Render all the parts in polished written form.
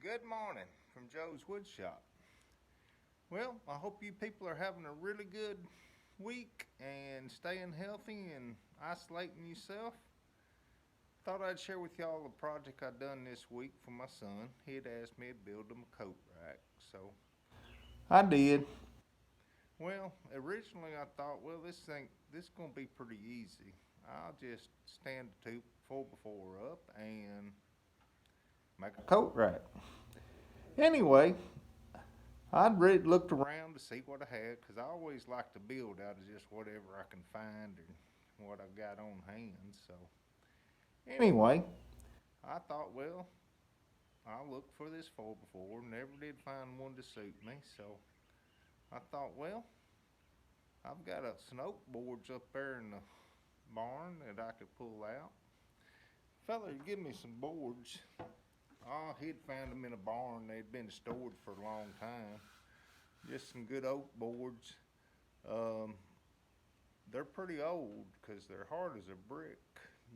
Good morning from Joe's Wood Shop. Well, I hope you people are having a really good week and staying healthy and isolating yourself. Thought I'd share with y'all a project I done this week for my son. He had asked me to build him a coat rack, so I did. Well, originally I thought, well, this gonna be pretty easy. I'll just stand the 4x4 up and make a coat rack. Anyway, I'd really looked around to see what I had because I always like to build out of just whatever I can find and what I've got on hand. So, anyway, I thought, well, I'll look for this 4x4. Never did find one to suit me. So, I thought, well, I've got some oak boards up there in the barn that I could pull out. Fella would give me some boards. Oh, he'd found them in a barn. They'd been stored for a long time. Just some good oak boards. They're pretty old because they're hard as a brick.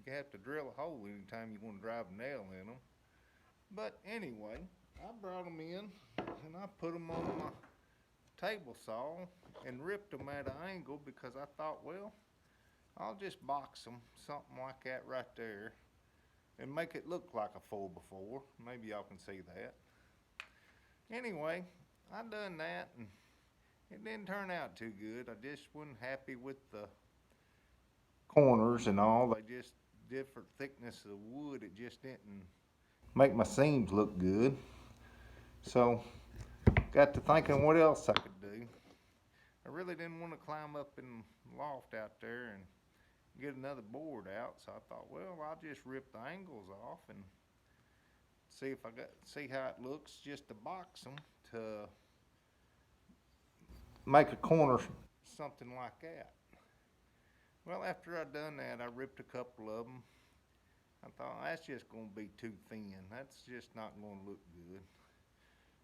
You have to drill a hole anytime you want to drive a nail in them. But anyway, I brought them in and I put them on my table saw and ripped them at an angle because I thought, well, I'll just box them, something like that right there, and make it look like a 4x4. Maybe y'all can see that. Anyway, I done that and it didn't turn out too good. I just wasn't happy with the corners and all. They just different thickness of wood. It just didn't make my seams look good. So got to thinking what else I could do. I really didn't want to climb up in the loft out there and get another board out. So I thought, well, I'll just rip the angles off and see how it looks just to box them to make a corner something like that. Well, after I done that, I ripped a couple of them. I thought that's just going to be too thin. That's just not going to look good.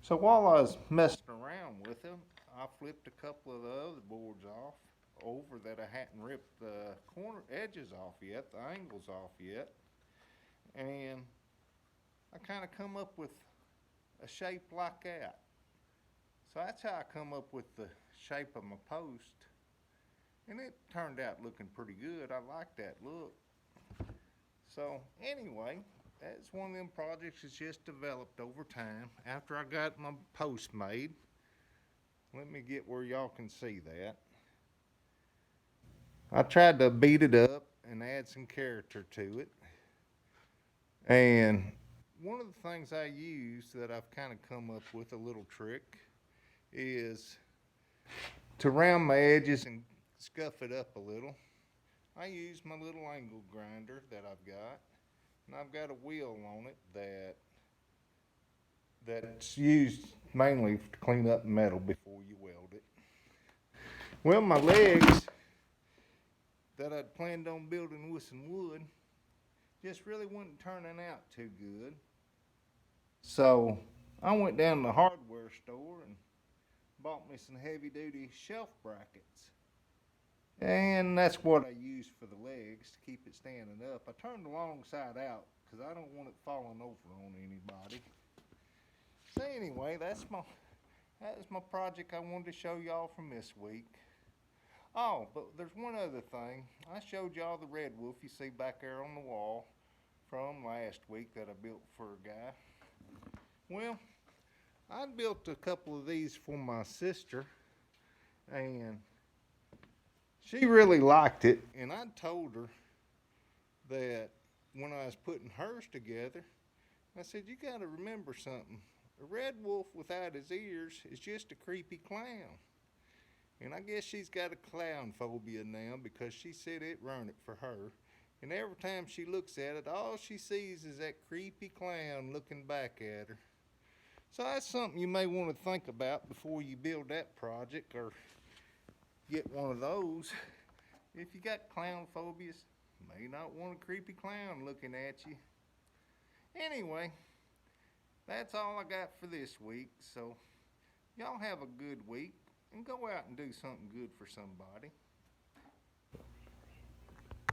So while I was messing around with them, I flipped a couple of the other boards off over that I hadn't ripped the corner edges off yet, the angles off yet. And I kind of come up with a shape like that. So that's how I come up with the shape of my post. And it turned out looking pretty good. I like that look. So anyway, that's one of them projects that's just developed over time. After I got my post made, let me get where y'all can see that. I tried to beat it up and add some character to it. And one of the things I use that I've kind of come up with a little trick is to round my edges and scuff it up a little. I use my little angle grinder that I've got, and I've got a wheel on it that's used mainly to clean up metal before you weld it. Well, my legs that I'd planned on building with some wood just really wasn't turning out too good. So I went down to the hardware store and bought me some heavy duty shelf brackets. And that's what I use for the legs to keep it standing up. I turned the long side out because I don't want it falling over on anybody. So anyway, that was my project I wanted to show y'all from this week. Oh, but there's one other thing. I showed y'all the red wolf you see back there on the wall from last week that I built for a guy. Well, I built a couple of these for my sister, and she really liked it. And I told her that when I was putting hers together, I said, you got to remember something. A red wolf without his ears is just a creepy clown. And I guess she's got a clown phobia now because she said it ruined it for her. And every time she looks at it, all she sees is that creepy clown looking back at her. So that's something you may want to think about before you build that project or get one of those. If you got clown phobias, you may not want a creepy clown looking at you. Anyway, that's all I got for this week. So y'all have a good week and go out and do something good for somebody.